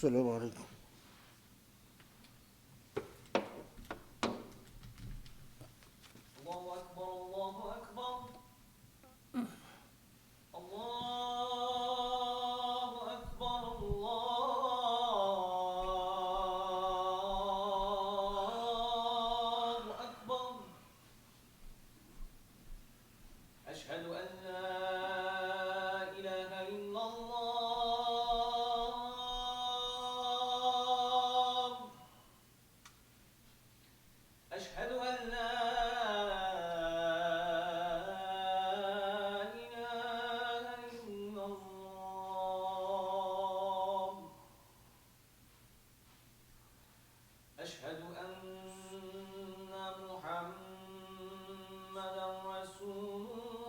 السلام عليكم. الله أكبر الله أكبر الله أكبر الله أكبر. أشهد أن لا إله إلا الله. أشهد أن لا إله إلا الله. أشهد أن محمدا رسول الله.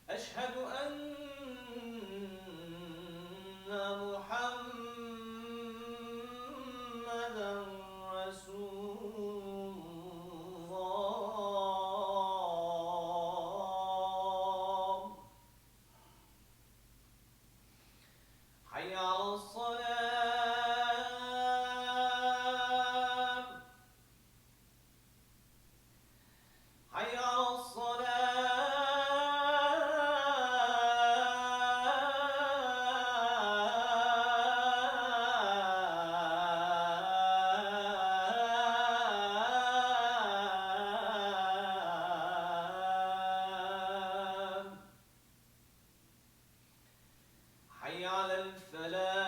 أشهد أن محمدا رسول الله. حي على الصلاة. حي على الصلاة. حي على الفلاح.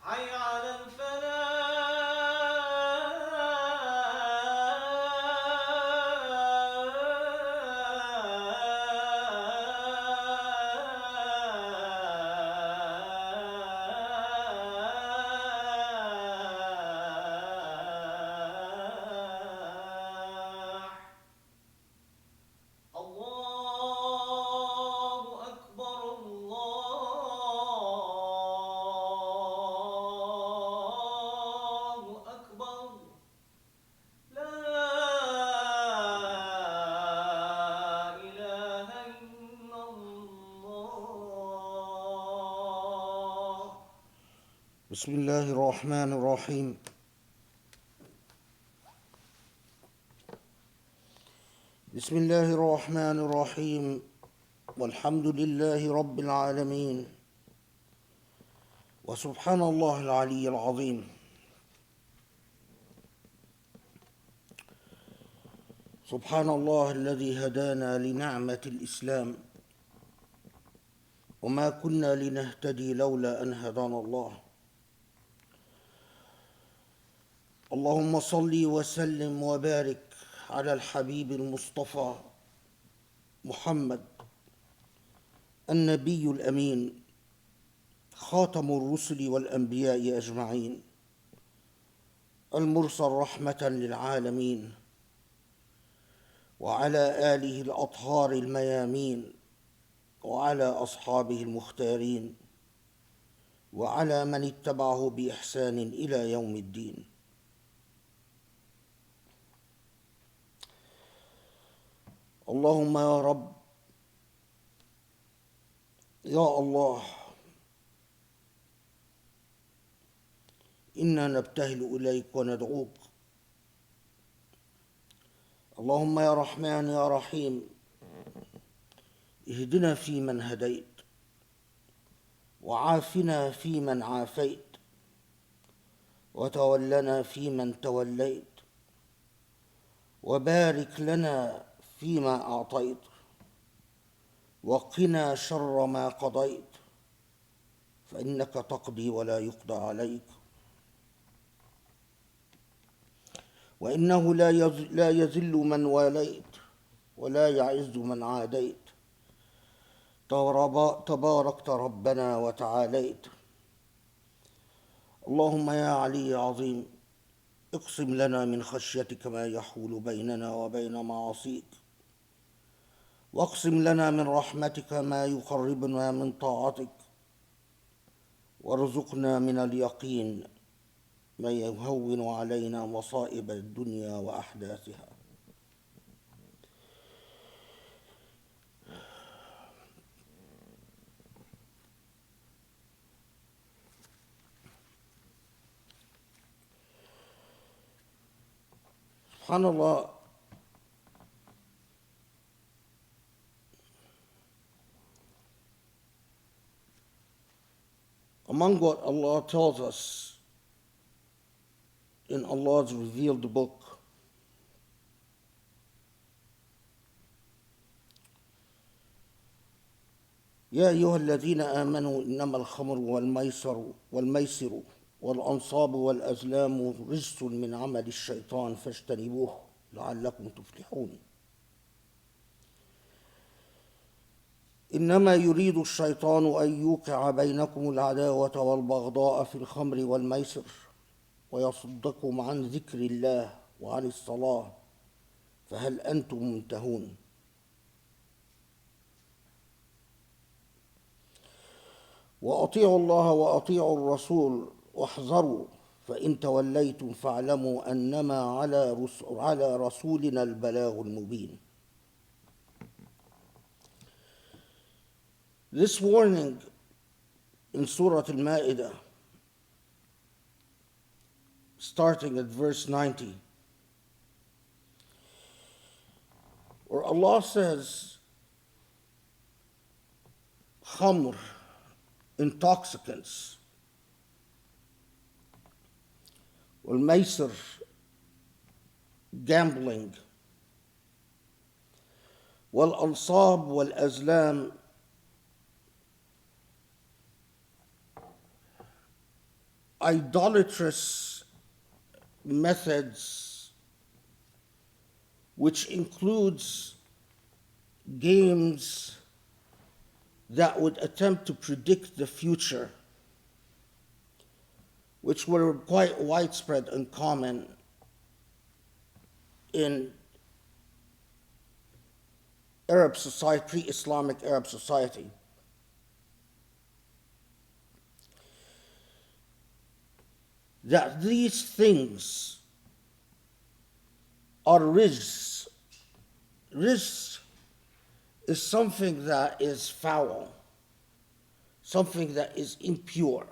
حي على الفلاح. الله أكبر الله أكبر. لا إله إلا الله. بسم الله الرحمن الرحيم. بسم الله الرحمن الرحيم، والحمد لله رب العالمين، وسبحان الله العلي العظيم. سبحان الله الذي هدانا لنعمة الإسلام، وما كنا لنهتدي لولا أن هدانا الله. اللهم صل وسلم وبارك على الحبيب المصطفى محمد النبي الأمين، خاتم الرسل والأنبياء أجمعين، المرسل رحمة للعالمين، وعلى آله الأطهار الميامين، وعلى أصحابه المختارين، وعلى من اتبعه بإحسان إلى يوم الدين. اللهم يا رب، يا الله، إنا نبتهل إليك وندعوك. اللهم يا رحمن يا رحيم، اهدنا فيمن هديت، وعافنا فيمن عافيت، وتولنا فيمن توليت، وبارك لنا فيما أعطيت، وقنا شر ما قضيت، فإنك تقضي ولا يقضى عليك، وإنه لا يذل من واليت ولا يعز من عاديت، تباركت ربنا وتعاليت. اللهم يا علي عظيم، اقسم لنا من خشيتك ما يحول بيننا وبين معاصيك، واقسم لنا من رحمتك ما يقربنا من طاعتك، وارزقنا من اليقين من يهون علينا مصائب الدنيا وأحداثها. SubhanAllah, among what Allah tells us in Allah's revealed book, يا أيها الذين آمنوا إنما الخمر والميسر والأنصاب والأزلام رجس من عمل الشيطان فاجتنبوه لعلكم تفلحون. إنما يريد الشيطان أن يوقع بينكم العداوة والبغضاء في الخمر والميسر ويصدكم عن ذكر الله وعن الصلاة فهل أنتم منتهون. وأطيعوا الله وأطيعوا الرسول واحذروا فإن توليتم فاعلموا أنما على رسولنا البلاغ المبين. This warning in Surah Al-Ma'idah, starting at verse 90, where Allah says, khamr, intoxicants, wal-maisir, gambling, wal-ansab wal-azlam, idolatrous methods, which includes games that would attempt to predict the future, which were quite widespread and common in Arab society, pre-Islamic Arab society. That these things are rizq. Rizq is something that is foul, something that is impure,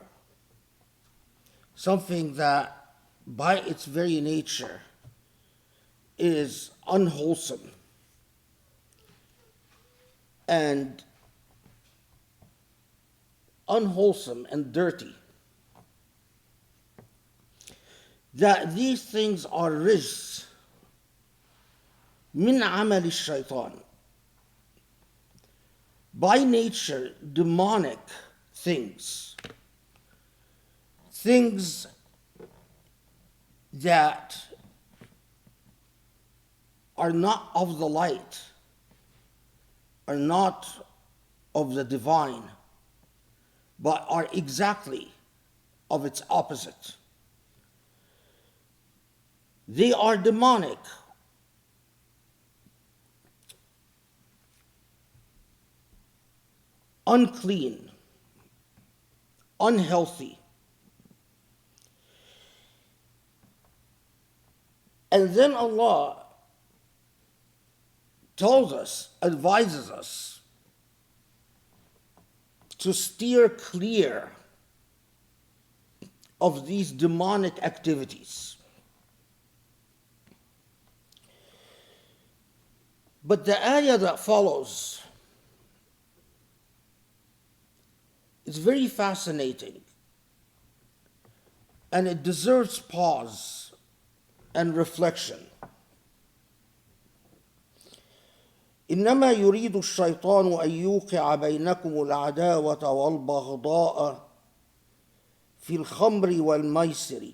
something that by its very nature is unwholesome and dirty. That these things are rizq min amal al-shaytan, by nature demonic things that are not of the light, are not of the divine, but are exactly of its opposite. They are demonic, unclean, unhealthy. And then Allah tells us, advises us to steer clear of these demonic activities. But the ayah that follows is very fascinating, and it deserves pause and reflection. إنما يريد الشيطان أن يوقع بينكم العداوة والبغضاء في الخمر والميسر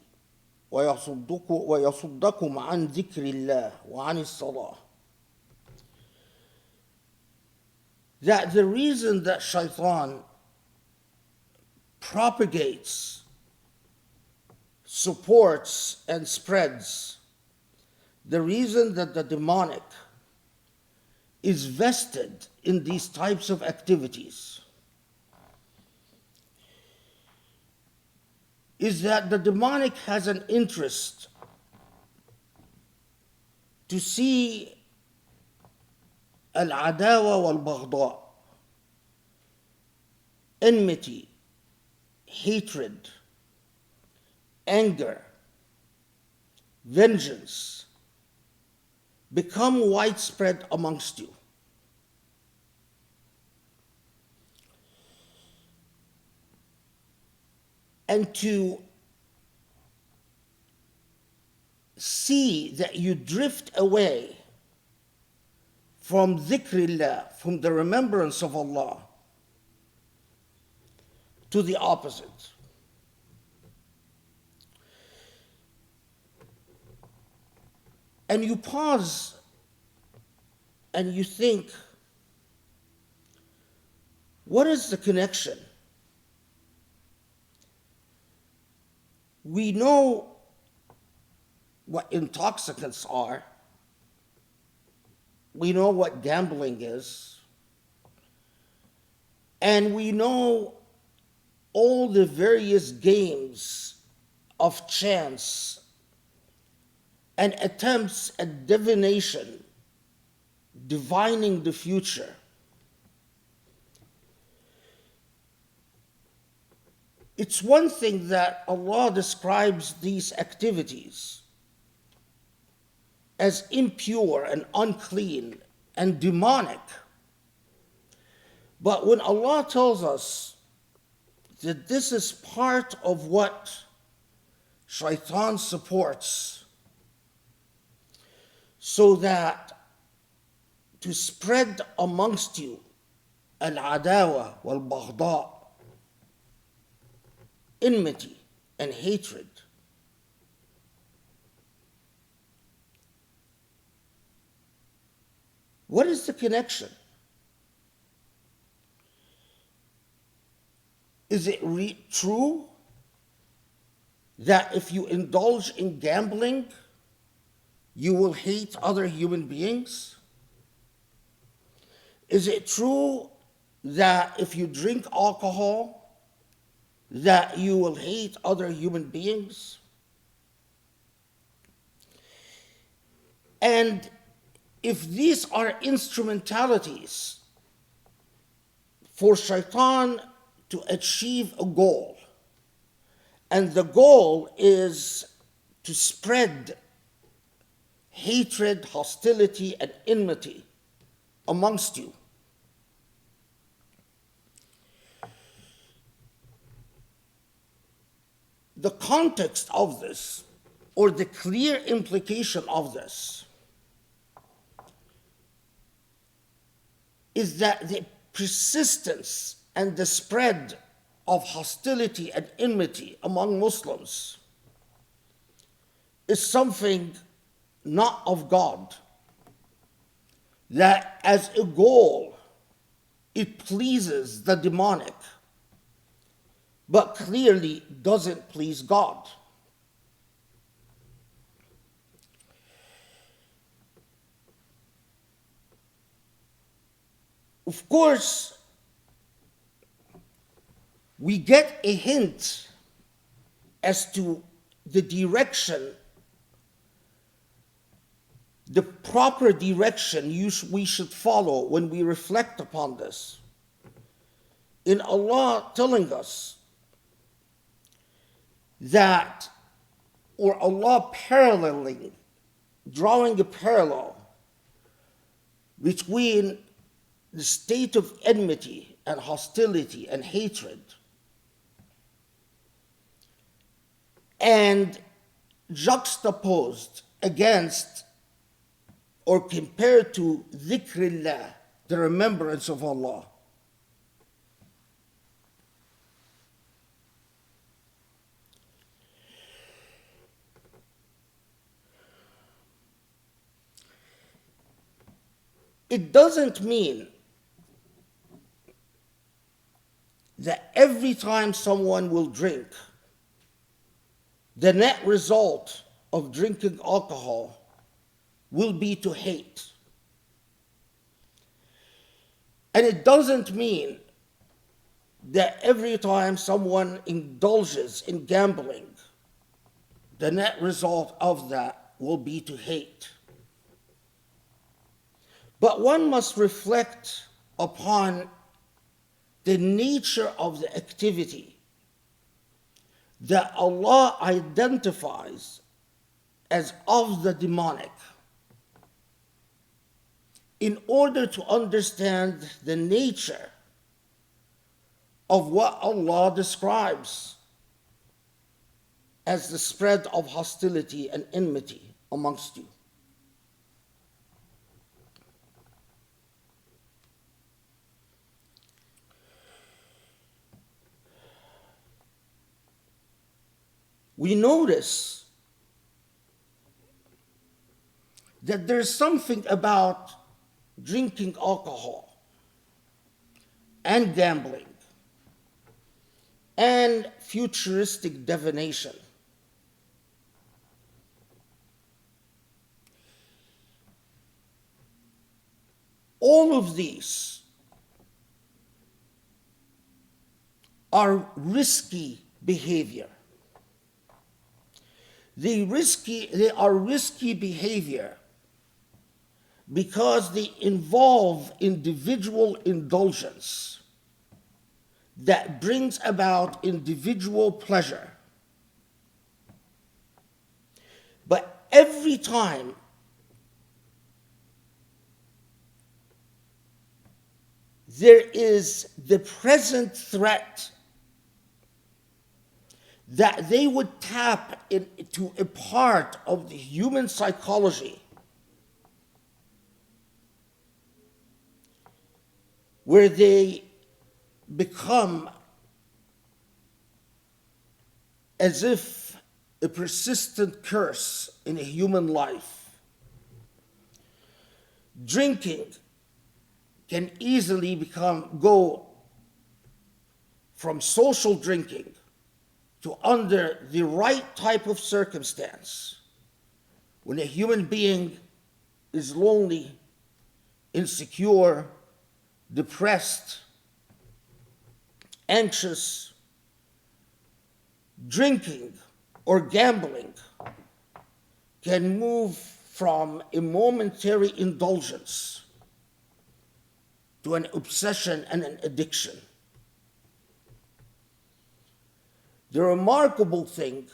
ويصدكم عن ذكر الله وعن الصلاة. That the reason that shaitan propagates, supports, and spreads, the reason that the demonic is vested in these types of activities is that the demonic has an interest to see al-adawa wal-baghdha, enmity, hatred, anger, vengeance become widespread amongst you. And to see that you drift away from dhikrillah, from the remembrance of Allah, to the opposite. And you pause and you think, what is the connection? We know what intoxicants are. We know what gambling is. And we know all the various games of chance and attempts at divination, divining the future. It's one thing that Allah describes these activities as impure and unclean and demonic. But when Allah tells us that this is part of what shaitan supports, so that to spread amongst you al-adawa wal-baghdha, enmity and hatred, what is the connection? Is it true that if you indulge in gambling, you will hate other human beings? Is it true that if you drink alcohol, that you will hate other human beings? And if these are instrumentalities for shaitan to achieve a goal, and the goal is to spread hatred, hostility, and enmity amongst you, the context of this, or the clear implication of this, is that the persistence and the spread of hostility and enmity among Muslims is something not of God, that as a goal it pleases the demonic, but clearly doesn't please God. Of course, we get a hint as to the direction, the proper direction we should follow when we reflect upon this, in Allah telling us that, or Allah paralleling, drawing a parallel between the state of enmity and hostility and hatred and juxtaposed against or compared to dhikrillah, the remembrance of Allah. It doesn't mean that every time someone will drink, the net result of drinking alcohol will be to hate. And it doesn't mean that every time someone indulges in gambling, the net result of that will be to hate. But one must reflect upon the nature of the activity that Allah identifies as of the demonic in order to understand the nature of what Allah describes as the spread of hostility and enmity amongst you. We notice that there's something about drinking alcohol and gambling and futuristic divination all of these are risky behavior. They are risky behavior because they involve individual indulgence that brings about individual pleasure. But every time there is the present threat that they would tap into a part of the human psychology where they become as if a persistent curse in a human life. Drinking can easily go from social drinking to, under the right type of circumstance, when a human being is lonely, insecure, depressed, anxious, drinking or gambling can move from a momentary indulgence to an obsession and an addiction. The remarkable thing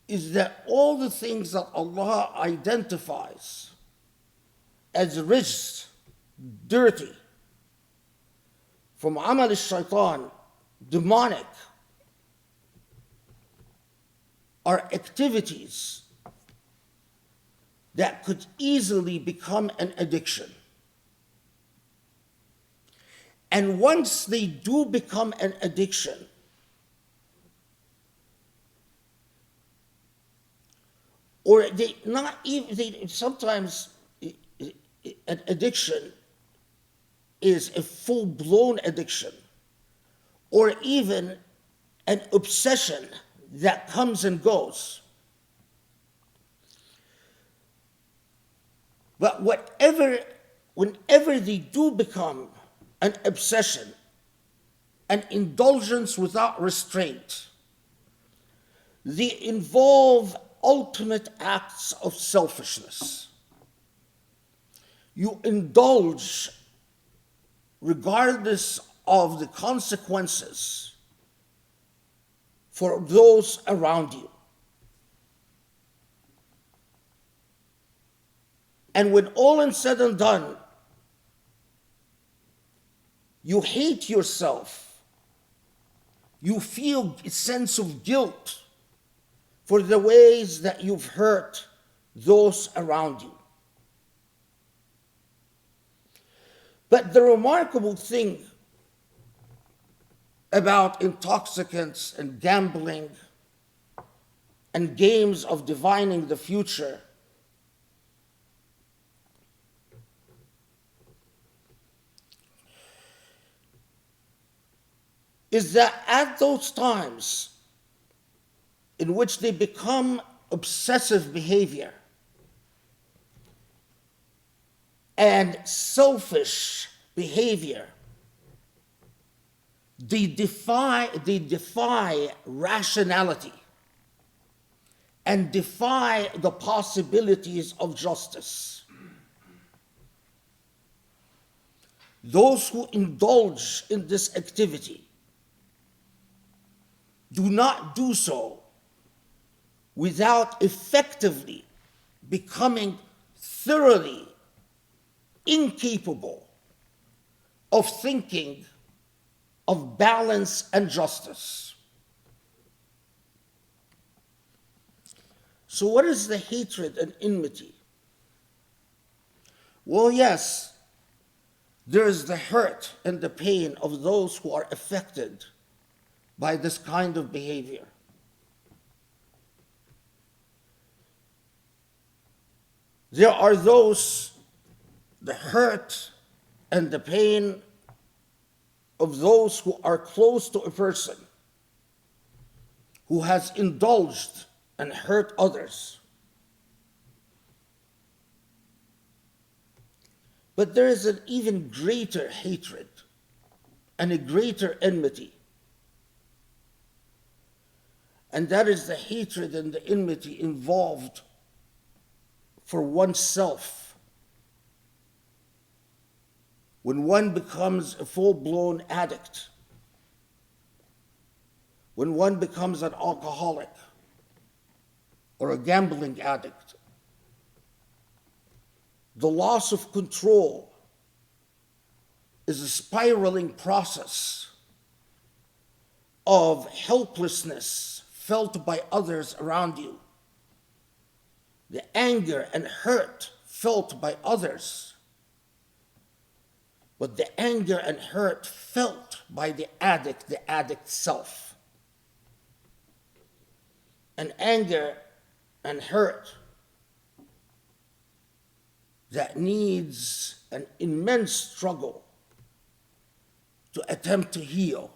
is that all the things that Allah identifies as rijs, dirty, from amal al-shaitan, demonic, are activities that could easily become an addiction. And once they do become an addiction, or they not even, they sometimes an addiction is a full-blown addiction, or even an obsession that comes and goes. But whenever they do become an obsession, an indulgence without restraint, they involve ultimate acts of selfishness. You indulge regardless of the consequences for those around you. And when all is said and done, you hate yourself. You feel a sense of guilt for the ways that you've hurt those around you. But the remarkable thing about intoxicants and gambling and games of divining the future is that at those times in which they become obsessive behavior and selfish behavior, They defy rationality and defy the possibilities of justice. Those who indulge in this activity do not do so without effectively becoming thoroughly incapable of thinking of balance and justice. So, what is the hatred and enmity? Well, yes, there is the hurt and the pain of those who are affected by this kind of behavior. There are those, the hurt and the pain of those who are close to a person who has indulged and hurt others. But there is an even greater hatred and a greater enmity. And that is the hatred and the enmity involved for oneself. When one becomes a full-blown addict, when one becomes an alcoholic or a gambling addict, the loss of control is a spiraling process of helplessness felt by others around you, the anger and hurt felt by others, but the anger and hurt felt by the addict self. And anger and hurt that needs an immense struggle to attempt to heal,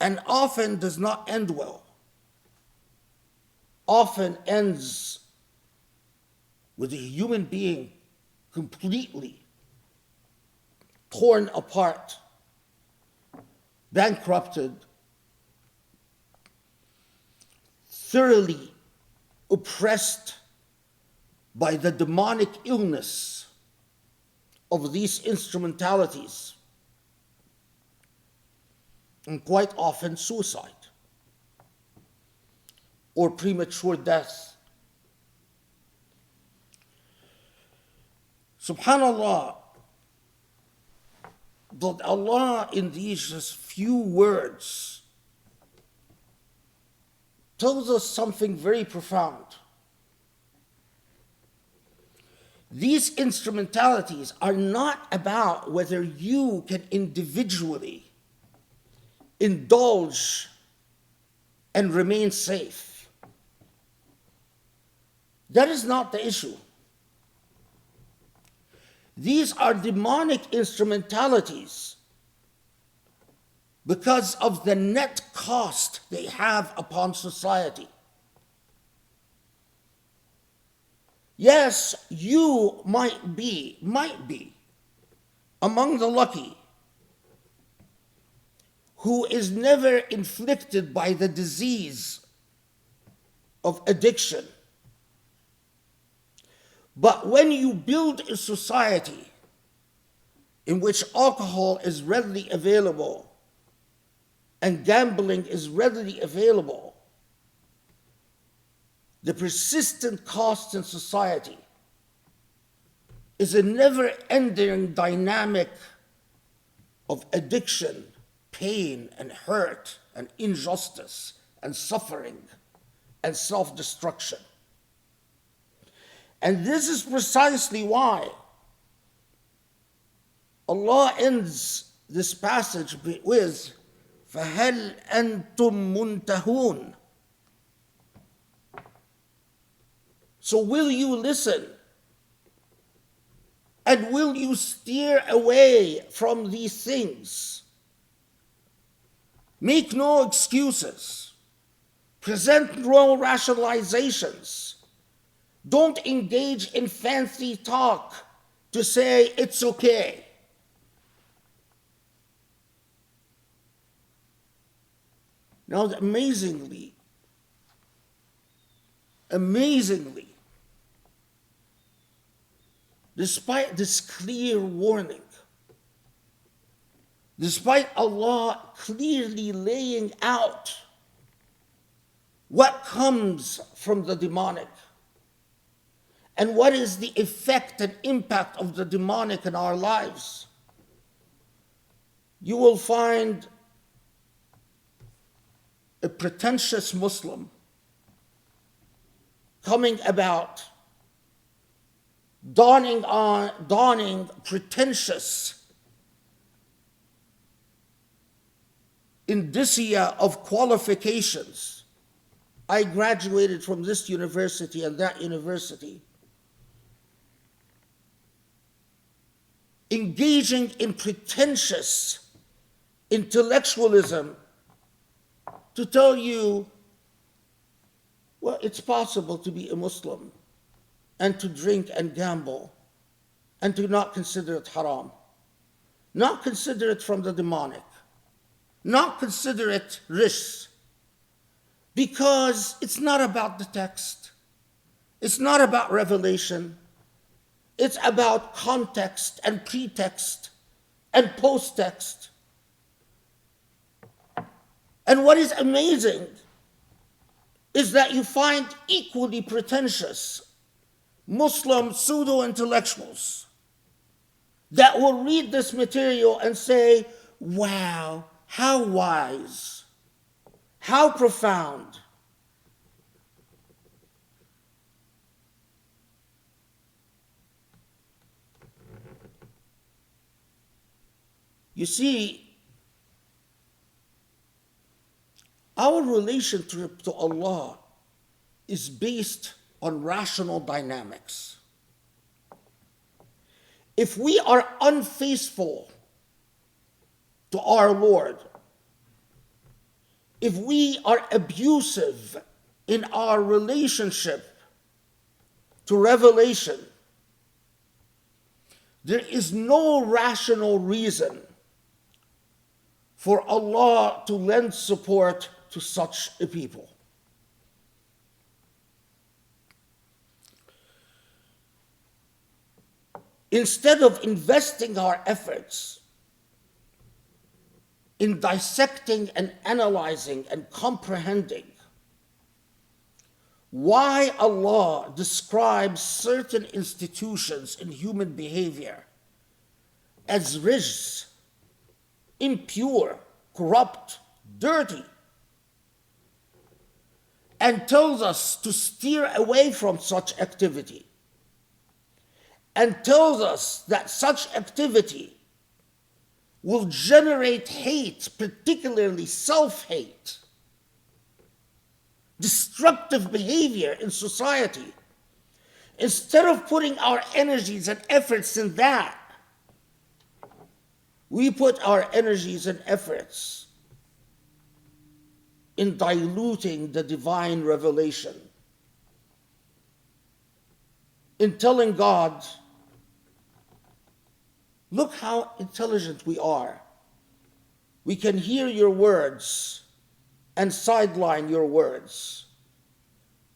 and often does not end well. Often ends with a human being completely torn apart, bankrupted, thoroughly oppressed by the demonic illness of these instrumentalities, and quite often suicide or premature death. SubhanAllah, that Allah in these just few words tells us something very profound. These instrumentalities are not about whether you can individually indulge and remain safe. That is not the issue. These are demonic instrumentalities because of the net cost they have upon society. Yes, you might be among the lucky who is never inflicted by the disease of addiction. But when you build a society in which alcohol is readily available and gambling is readily available, the persistent cost in society is a never-ending dynamic of addiction, pain and hurt and injustice and suffering and self-destruction. And this is precisely why Allah ends this passage with فَهَلْ أَنْتُمْ مُنْتَهُونَ. So will you listen? And will you steer away from these things? Make no excuses. Present no rationalizations. Don't engage in fancy talk to say it's okay. Now, amazingly, despite this clear warning, despite Allah clearly laying out what comes from the demonic and what is the effect and impact of the demonic in our lives, you will find a pretentious Muslim coming about, donning pretentious indicia of qualifications. I graduated from this university and that university. Engaging in pretentious intellectualism to tell you, well, it's possible to be a Muslim and to drink and gamble and to not consider it haram, not consider it from the demonic, not consider it risks, because it's not about the text, it's not about revelation, it's about context and pretext and post-text. And what is amazing is that you find equally pretentious Muslim pseudo-intellectuals that will read this material and say, wow, how wise, how profound. You see, our relationship to Allah is based on rational dynamics. If we are unfaithful to our Lord, if we are abusive in our relationship to revelation, there is no rational reason for Allah to lend support to such a people. Instead of investing our efforts in dissecting and analyzing and comprehending why Allah describes certain institutions in human behavior as rijs, impure, corrupt, dirty, and tells us to steer away from such activity, and tells us that such activity will generate hate, particularly self-hate, destructive behavior in society. Instead of putting our energies and efforts in that, we put our energies and efforts in diluting the divine revelation, in telling God, look how intelligent we are. We can hear your words and sideline your words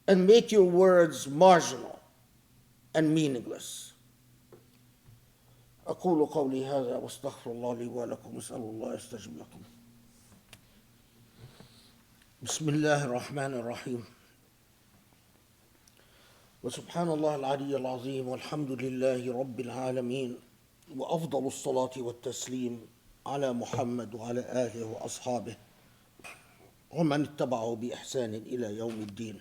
and make your words marginal and meaningless. أقول قولي هذا واستغفر الله لي ولكم واسأل الله يستجب لكم. بسم الله الرحمن الرحيم. وسبحان الله العلي العظيم والحمد لله رب العالمين وأفضل الصلاة والتسليم على محمد وعلى آله وأصحابه ومن اتبعه بإحسان إلى يوم الدين.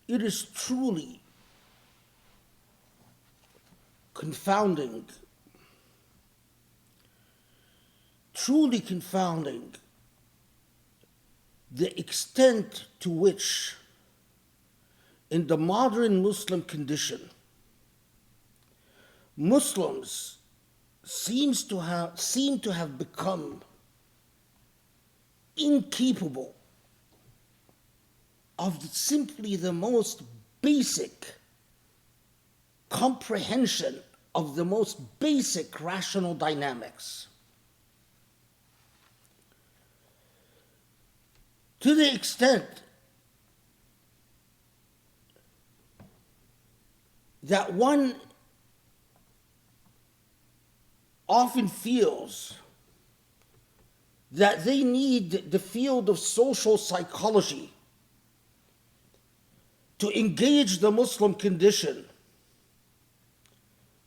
It is truly confounding the extent to which in the modern Muslim condition, Muslims seem to have become incapable of simply the most basic comprehension of the most basic rational dynamics. To the extent that one often feels that they need the field of social psychology to engage the Muslim condition,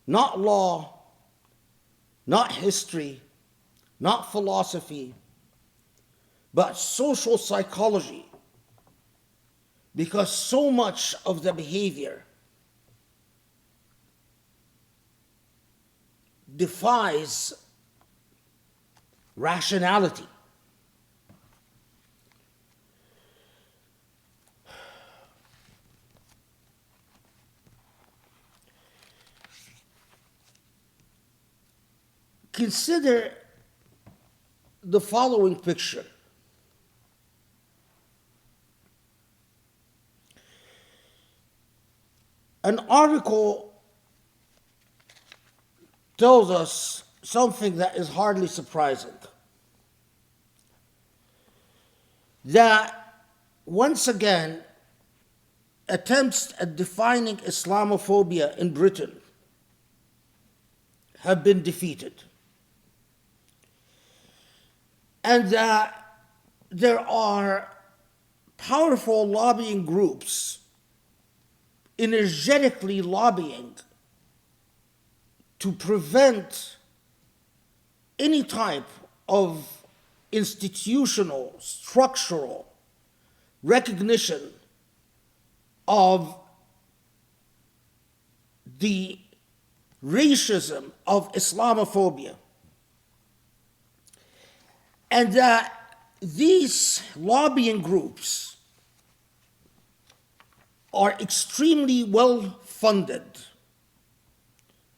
not law, not history, not philosophy, but social psychology, because so much of the behavior defies rationality. Consider the following picture. An article tells us something that is hardly surprising. That once again, attempts at defining Islamophobia in Britain have been defeated. And that there are powerful lobbying groups energetically lobbying to prevent any type of institutional, structural recognition of the racism of Islamophobia. And that these lobbying groups are extremely well funded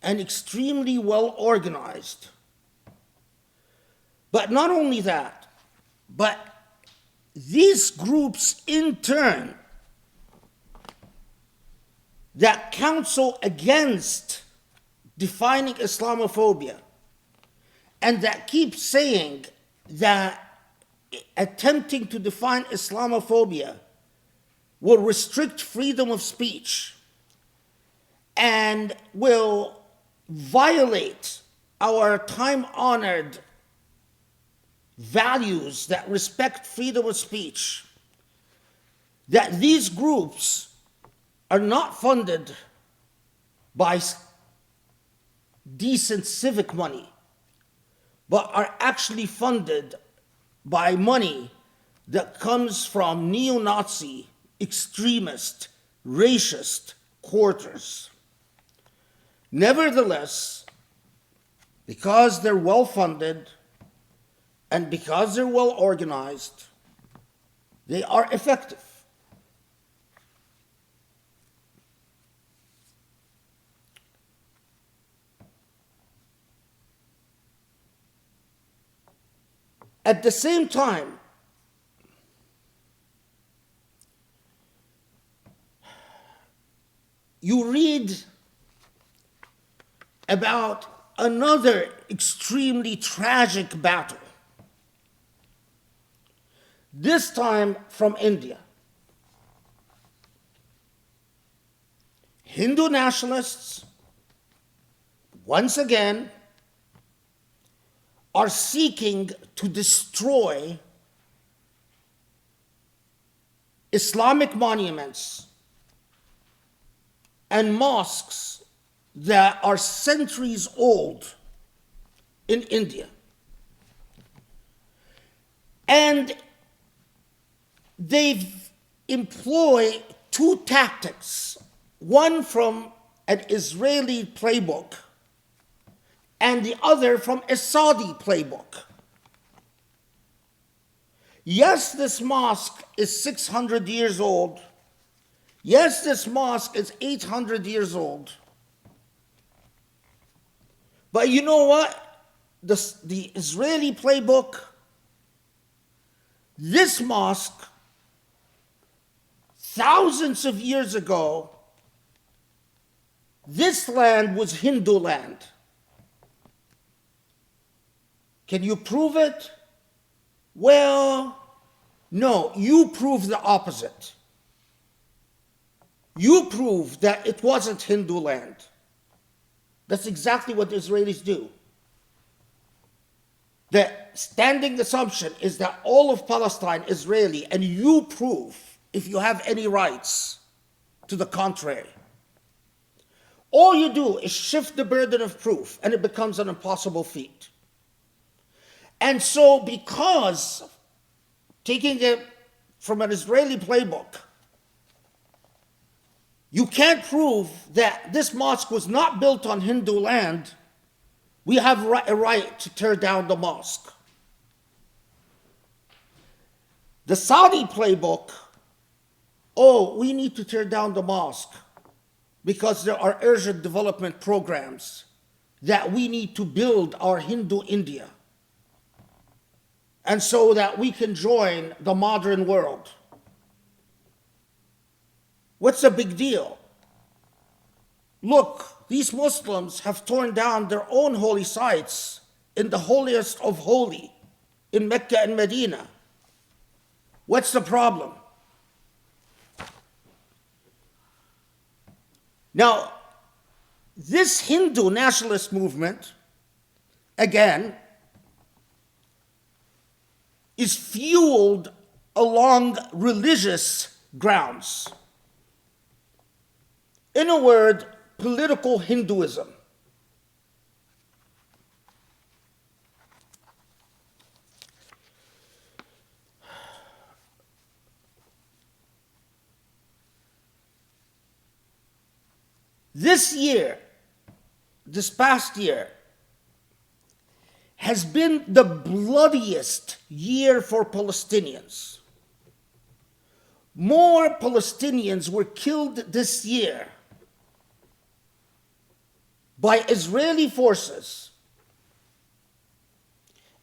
and extremely well organized. But not only that, but these groups in turn that counsel against defining Islamophobia and that keep saying that attempting to define Islamophobia will restrict freedom of speech and will violate our time-honored values that respect freedom of speech, that these groups are not funded by decent civic money, but are actually funded by money that comes from neo-Nazi, extremist, racist quarters. Nevertheless, because they're well funded and because they're well organized, they are effective. At the same time, you read about another extremely tragic battle, this time from India. Hindu nationalists, once again, are seeking to destroy Islamic monuments and mosques that are centuries old in India. And they employ two tactics, one from an Israeli playbook and the other from a Saudi playbook. Yes, this mosque is 600 years old. Yes, this mosque is 800 years old. But you know what? The Israeli playbook, this mosque thousands of years ago, this land was Hindu land. Can you prove it? Well, no, you prove the opposite. You prove that it wasn't Hindu land. That's exactly what the Israelis do. The standing assumption is that all of Palestine is Israeli, and you prove, if you have any rights, to the contrary. All you do is shift the burden of proof, and it becomes an impossible feat. And so, because, taking it from an Israeli playbook, you can't prove that this mosque was not built on Hindu land, we have a right to tear down the mosque. The Saudi playbook, oh, we need to tear down the mosque because there are urgent development programs that we need to build our Hindu India, and so that we can join the modern world. What's the big deal? Look, these Muslims have torn down their own holy sites in the holiest of holy, in Mecca and Medina. What's the problem? Now, this Hindu nationalist movement, again, is fueled along religious grounds. In a word, political Hinduism. This past year, has been the bloodiest year for Palestinians. More Palestinians were killed this year by Israeli forces,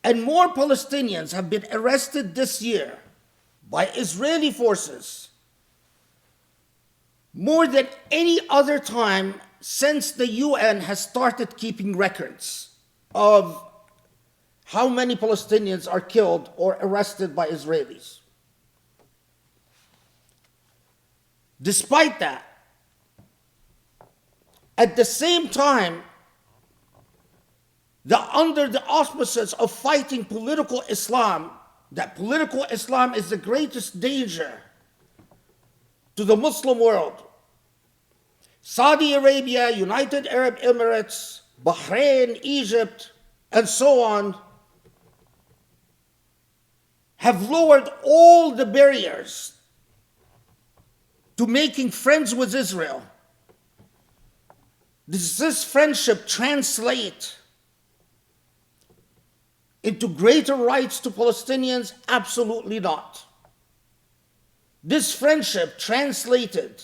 and more Palestinians have been arrested this year by Israeli forces more than any other time since the UN has started keeping records of how many Palestinians are killed or arrested by Israelis. Despite that, at the same time, under the auspices of fighting political Islam, that political Islam is the greatest danger to the Muslim world, Saudi Arabia, United Arab Emirates, Bahrain, Egypt, and so on, have lowered all the barriers to making friends with Israel. Does this friendship translate into greater rights to Palestinians? Absolutely not. This friendship translated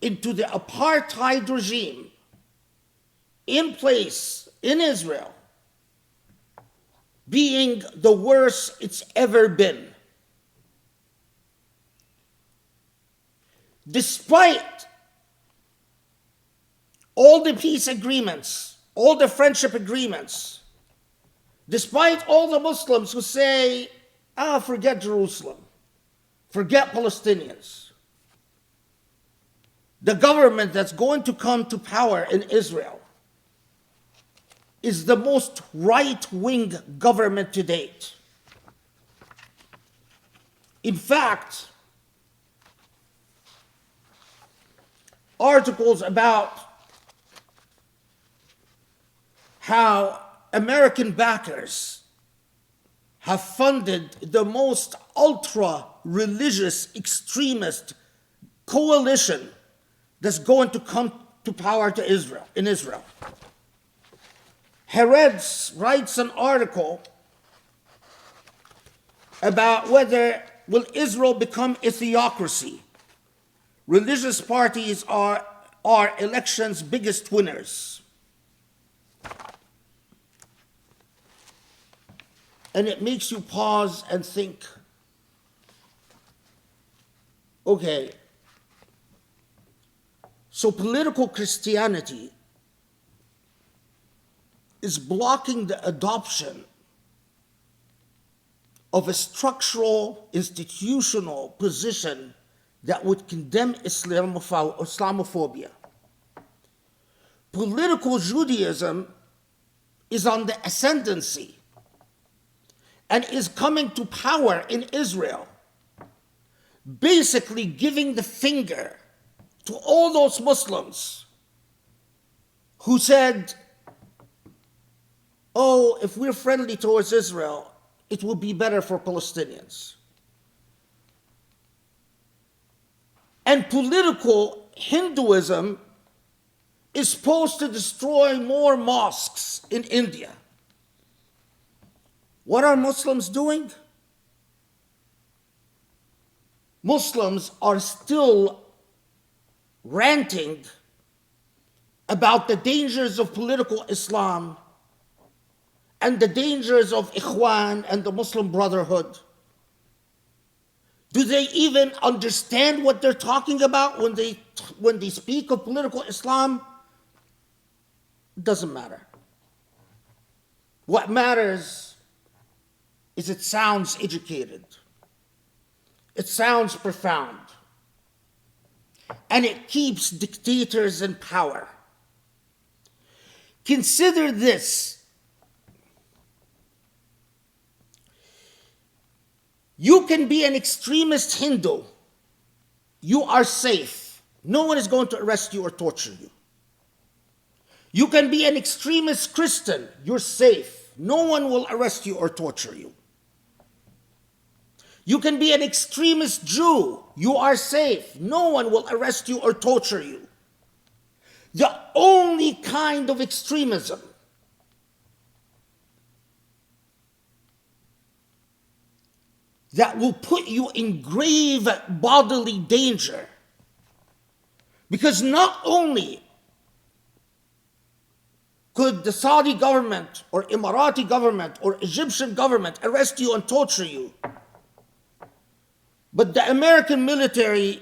into the apartheid regime in place in Israel being the worst it's ever been. Despite all the peace agreements, all the friendship agreements, despite all the Muslims who say, forget Jerusalem, forget Palestinians, the government that's going to come to power in Israel is the most right-wing government to date. In fact, articles about how American backers have funded the most ultra-religious extremist coalition that's going to come to power in Israel. Haaretz writes an article about whether will Israel become a theocracy. Religious parties are elections' biggest winners. And it makes you pause and think. Okay, so political Christianity is blocking the adoption of a structural, institutional position that would condemn Islamophobia. Political Judaism is on the ascendancy and is coming to power in Israel, basically giving the finger to all those Muslims who said, oh, if we're friendly towards Israel, it will be better for Palestinians. And political Hinduism is supposed to destroy more mosques in India. What are Muslims doing? Muslims are still ranting about the dangers of political Islam and the dangers of Ikhwan and the Muslim Brotherhood. Do they even understand what they're talking about when they speak of political Islam? It doesn't matter. What matters is it sounds educated. It sounds profound. And it keeps dictators in power. Consider this. You can be an extremist Hindu. You are safe. No one is going to arrest you or torture you. You can be an extremist Christian. You're safe. No one will arrest you or torture you. You can be an extremist Jew. You are safe. No one will arrest you or torture you. The only kind of extremism that will put you in grave bodily danger, because not only could the Saudi government or Emirati government or Egyptian government arrest you and torture you, but the American military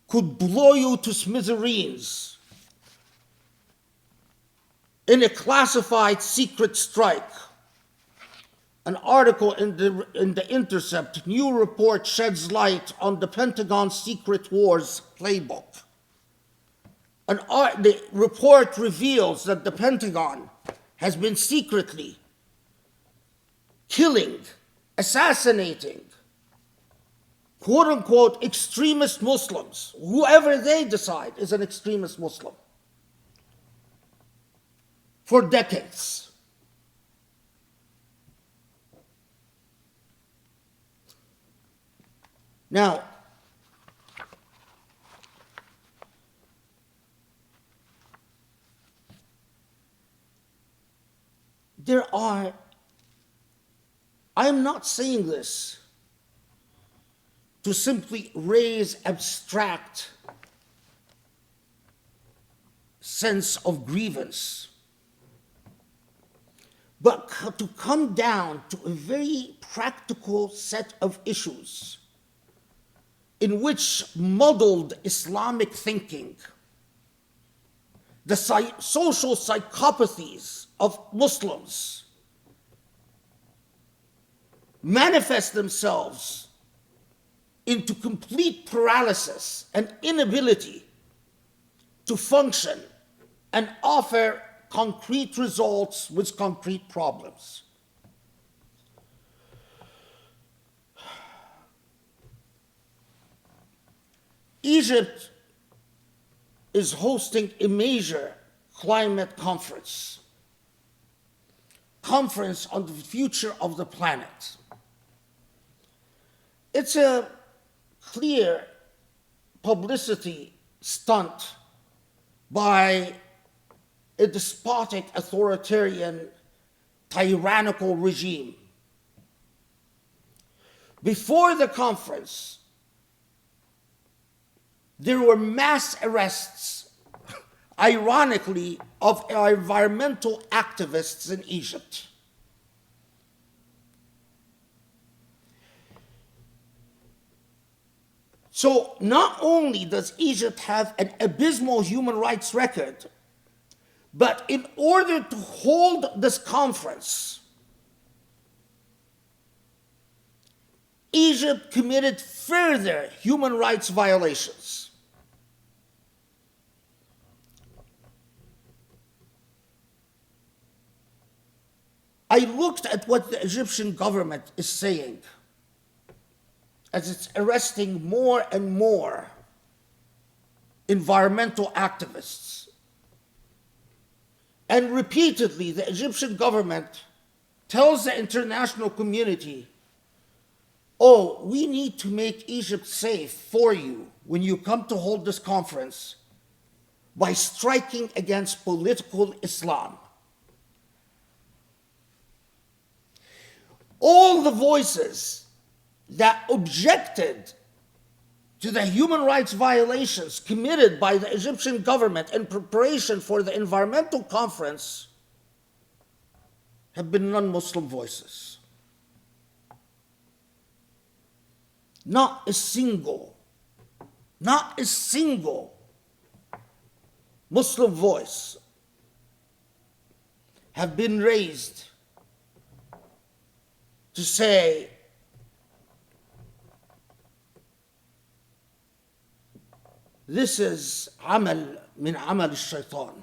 could blow you to smithereens in a classified secret strike. An article in the Intercept, new report sheds light on the Pentagon's secret wars playbook. The report reveals that the Pentagon has been secretly killing, assassinating, quote-unquote, extremist Muslims, whoever they decide is an extremist Muslim, for decades. Now, I'm not saying this to simply raise abstract sense of grievance, but to come down to a very practical set of issues in which muddled Islamic thinking, the social psychopathies of Muslims manifest themselves into complete paralysis and inability to function and offer concrete results with concrete problems. Egypt is hosting a major climate conference on the future of the planet. It's a clear publicity stunt by a despotic, authoritarian, tyrannical regime. Before the conference, there were mass arrests, ironically, of environmental activists in Egypt. So not only does Egypt have an abysmal human rights record, but in order to hold this conference, Egypt committed further human rights violations. I looked at what the Egyptian government is saying as it's arresting more and more environmental activists. And repeatedly, the Egyptian government tells the international community, oh, we need to make Egypt safe for you when you come to hold this conference by striking against political Islam. All the voices that objected to the human rights violations committed by the Egyptian government in preparation for the environmental conference have been non-Muslim voices. Not a single Muslim voice have been raised to say, this is amal min amal al-shaytan.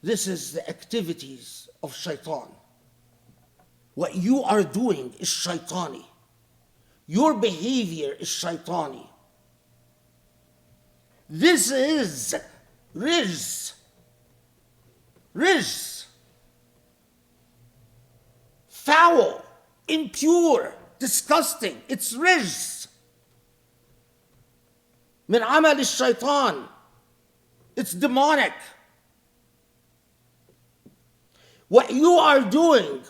This is the activities of shaitan. What you are doing is shaitani. Your behavior is shaitani. This is rijz. Rijz. Foul, impure, disgusting. It's rijz. Min amal al-shaytan. It's demonic. What you are doing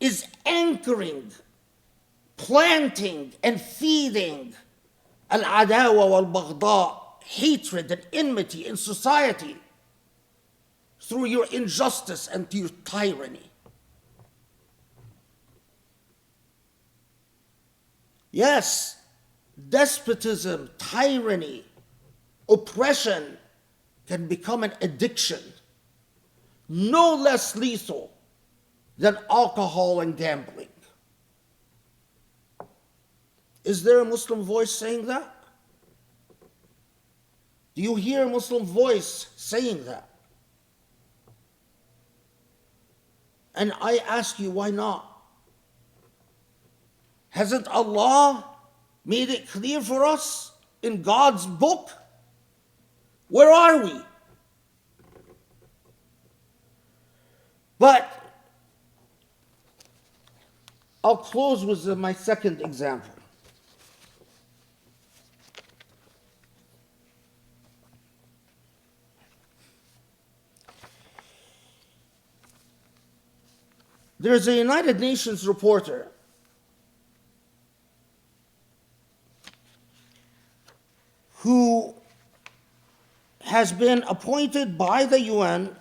is anchoring, planting, and feeding al-adawa wal-baghda, hatred and enmity in society through your injustice and your tyranny. Yes, despotism, tyranny, oppression can become an addiction, no less lethal than alcohol and gambling. Is there a Muslim voice saying that? Do you hear a Muslim voice saying that? And I ask you, why not? Hasn't Allah made it clear for us in God's book? Where are we? But I'll close with my second example. There's a United Nations reporter who has been appointed by the UN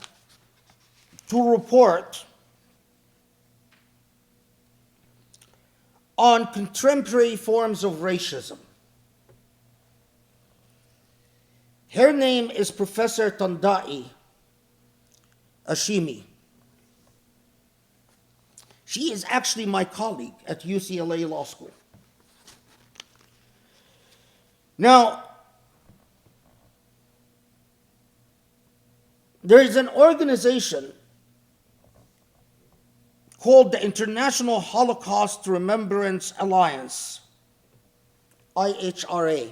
to report on contemporary forms of racism. Her name is Professor Tandai Ashimi. She is actually my colleague at UCLA Law School. Now, there is an organization called the International Holocaust Remembrance Alliance, IHRA.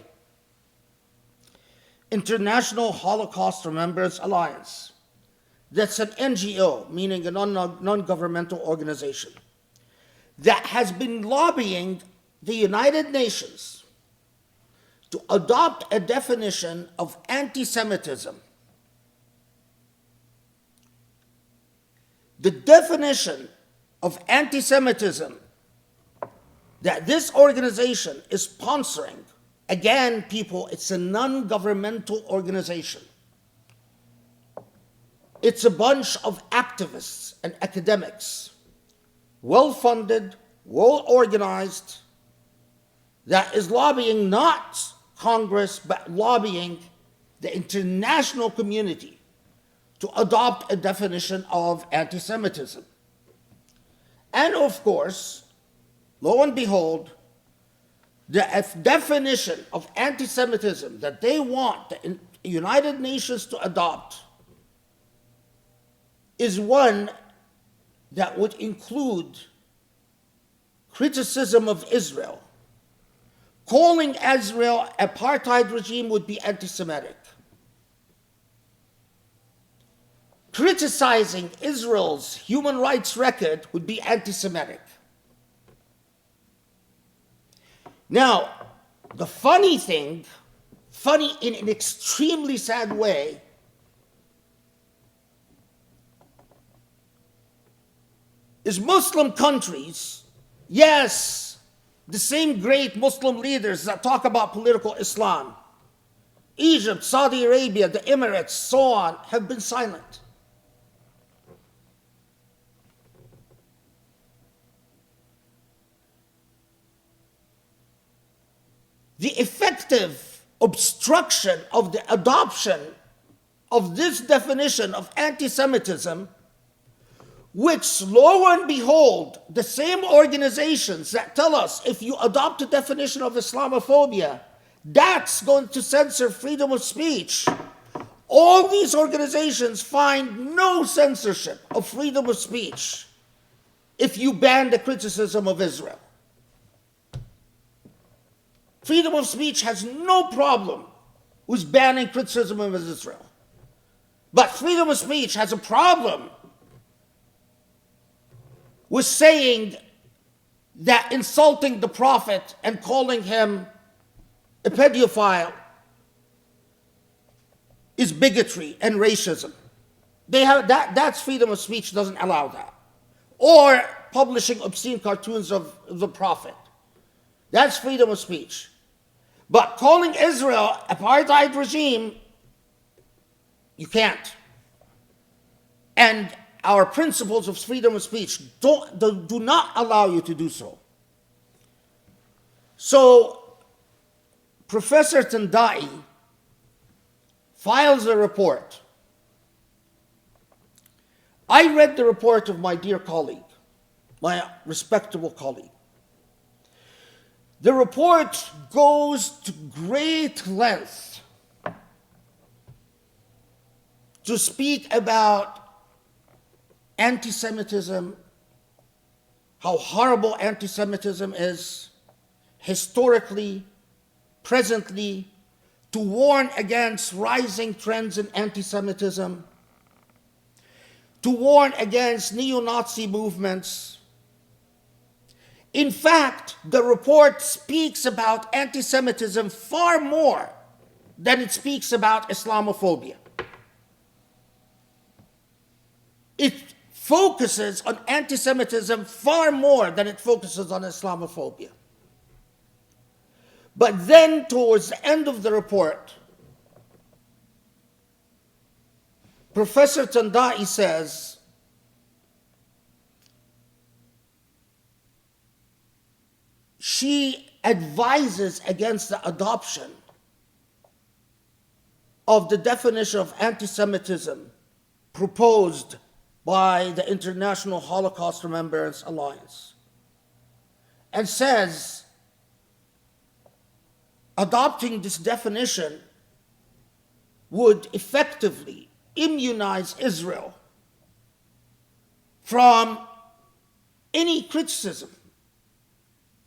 International Holocaust Remembrance Alliance. That's an NGO, meaning a non-governmental organization, that has been lobbying the United Nations to adopt a definition of anti-Semitism. The definition of anti-Semitism that this organization is sponsoring, again, people, it's a non-governmental organization. It's a bunch of activists and academics, well-funded, well-organized, that is lobbying not Congress, but lobbying the international community to adopt a definition of anti-Semitism. And of course, lo and behold, the definition of anti-Semitism that they want the United Nations to adopt is one that would include criticism of Israel. Calling Israel apartheid regime would be anti-Semitic. Criticizing Israel's human rights record would be anti-Semitic. Now, the funny thing, funny in an extremely sad way, is Muslim countries, yes, the same great Muslim leaders that talk about political Islam, Egypt, Saudi Arabia, the Emirates, so on, have been silent. The effective obstruction of the adoption of this definition of anti-Semitism, which, lo and behold, the same organizations that tell us if you adopt a definition of Islamophobia, that's going to censor freedom of speech. All these organizations find no censorship of freedom of speech if you ban the criticism of Israel. Freedom of speech has no problem with banning criticism of Israel. But freedom of speech has a problem with saying that insulting the Prophet and calling him a pedophile is bigotry and racism. They have that's freedom of speech doesn't allow that. Or publishing obscene cartoons of the Prophet. That's freedom of speech. But calling Israel apartheid regime, you can't. And our principles of freedom of speech do not allow you to do so. So, Professor Tandai files a report. I read the report of my dear colleague, my respectable colleague. The report goes to great length to speak about anti-Semitism, how horrible anti-Semitism is, historically, presently, to warn against rising trends in anti-Semitism, to warn against neo-Nazi movements. In fact, the report speaks about anti-Semitism far more than it speaks about Islamophobia. It focuses on anti-Semitism far more than it focuses on Islamophobia. But then, towards the end of the report, Professor Tandai says, she advises against the adoption of the definition of anti-Semitism proposed by the International Holocaust Remembrance Alliance, and says adopting this definition would effectively immunize Israel from any criticism.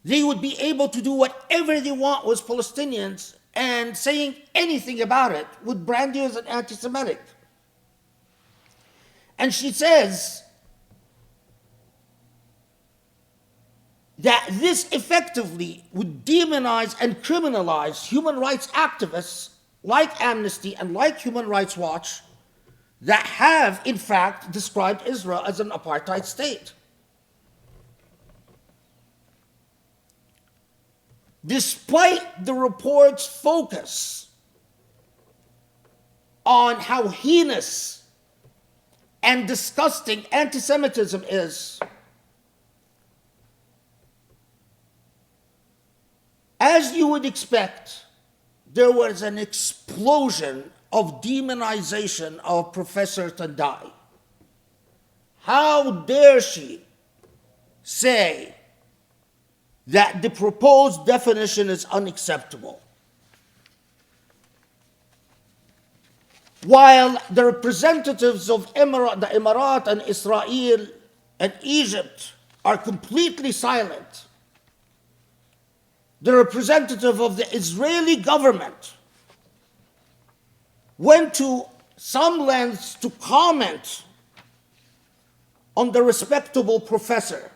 They would be able to do whatever they want with Palestinians, and saying anything about it would brand you as an anti-Semitic. And she says that this effectively would demonize and criminalize human rights activists like Amnesty and like Human Rights Watch that have, in fact, described Israel as an apartheid state. Despite the report's focus on how heinous and disgusting anti-Semitism is, As you would expect, there was an explosion of demonization of Professor Tandai. How dare she say that the proposed definition is unacceptable, while the representatives of the Emirat and Israel and Egypt are completely silent. The representative of the Israeli government went to some lengths to comment on the respectable professor.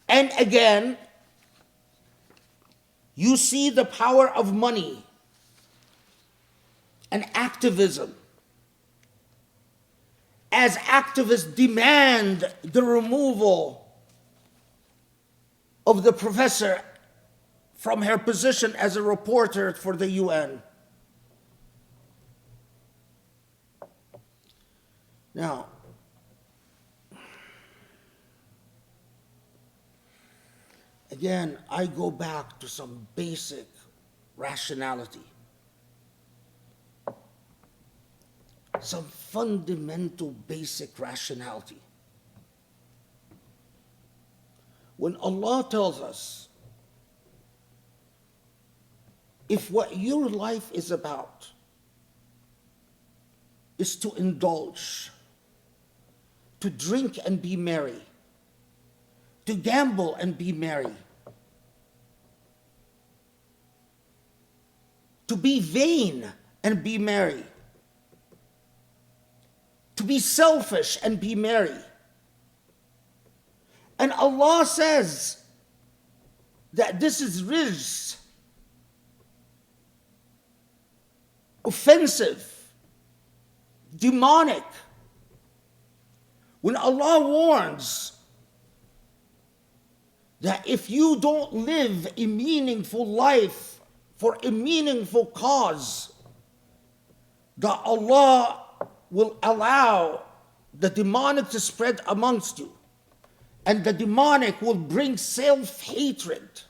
And again, you see the power of money and activism as activists demand the removal of the professor from her position as a reporter for the UN. Now, again, I go back to some basic rationality, some fundamental basic rationality. When Allah tells us, if what your life is about is to indulge, to drink and be merry, to gamble and be merry, to be vain and be merry, to be selfish and be merry. And Allah says that this is rijs, offensive, demonic. When Allah warns that if you don't live a meaningful life for a meaningful cause, that Allah will allow the demonic to spread amongst you. And the demonic will bring self-hatred,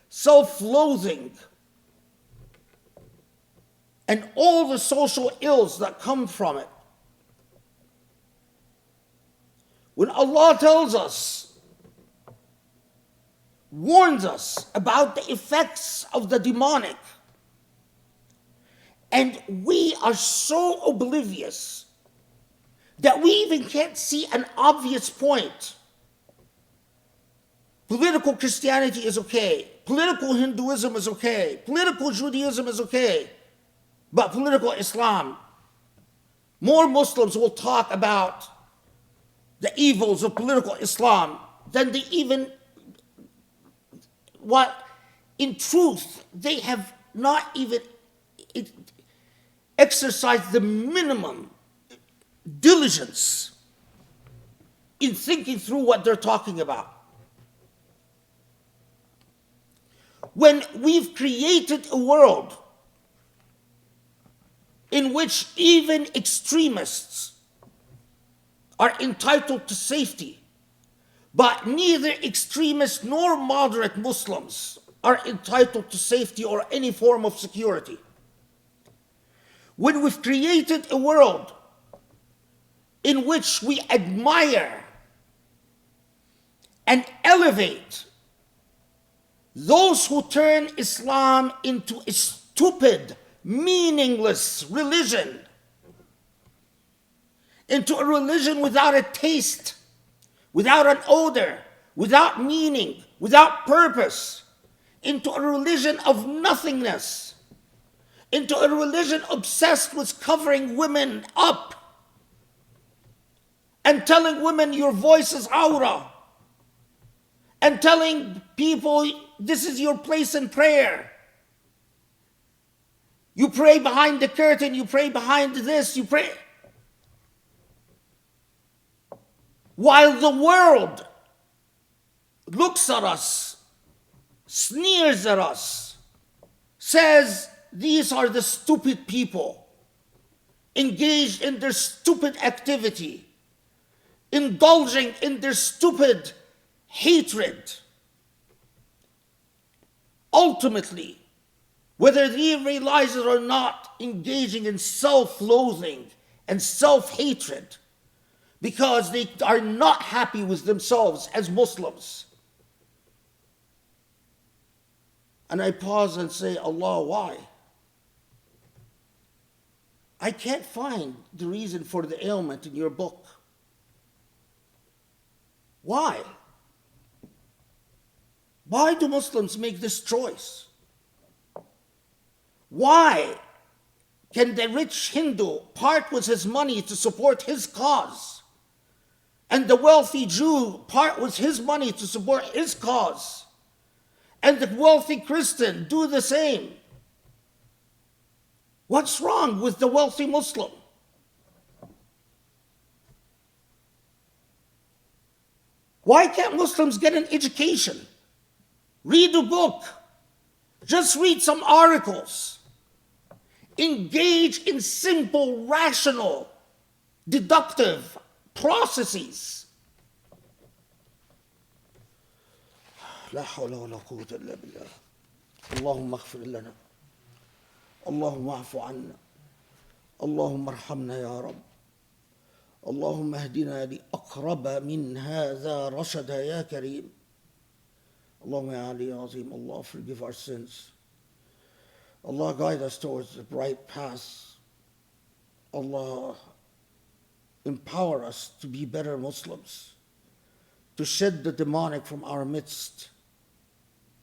self-loathing, and all the social ills that come from it. When Allah tells us, warns us about the effects of the demonic, and we are so oblivious that we even can't see an obvious point. Political Christianity is okay. Political Hinduism is okay. Political Judaism is okay. But political Islam, more Muslims will talk about the evils of political Islam than they even, what in truth, they have not even exercised the minimum diligence in thinking through what they're talking about. When we've created a world in which even extremists are entitled to safety, but neither extremists nor moderate Muslims are entitled to safety or any form of security. When we've created a world in which we admire and elevate those who turn Islam into a stupid, meaningless religion, into a religion without a taste, without an odor, without meaning, without purpose, into a religion of nothingness, into a religion obsessed with covering women up and telling women your voice is awra, and telling people this is your place in prayer. You pray behind the curtain, you pray behind this, you pray. While the world looks at us, sneers at us, says these are the stupid people. engaged in their stupid activity, indulging in their stupid hatred, ultimately, whether they realize it or not, engaging in self-loathing and self-hatred because they are not happy with themselves as Muslims. And I pause and say, Allah, why? I can't find the reason for the ailment in your book. Why? Why do Muslims make this choice? Why can the rich Hindu part with his money to support his cause, and the wealthy Jew part with his money to support his cause, and the wealthy Christian do the same? What's wrong with the wealthy Muslim? Why can't Muslims get an education? Read a book. Just read some articles. Engage in simple, rational, deductive processes. لا حول ولا قوة إلا بالله. اللهم اغفر لنا. اللهم اعف عنا. اللهم ارحمنا يا رب. اللهم اهدنا لأقرب من هذا رشدا يا كريم. اللهم يا علي يا عظيم. Allah forgive our sins. Allah guide us towards the right path. Allah empower us to be better Muslims, to shed the demonic from our midst,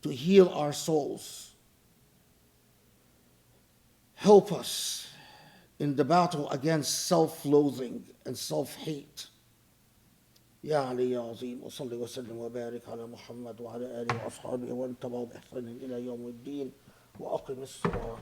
to heal our souls. Help us in the battle against self-loathing and self-hate. يا علي يا عظيم وصلي وسلم وبارك على محمد وعلى آله وأصحابه وانتبعوا بإحسان إلى يوم الدين وأقم الصلاة.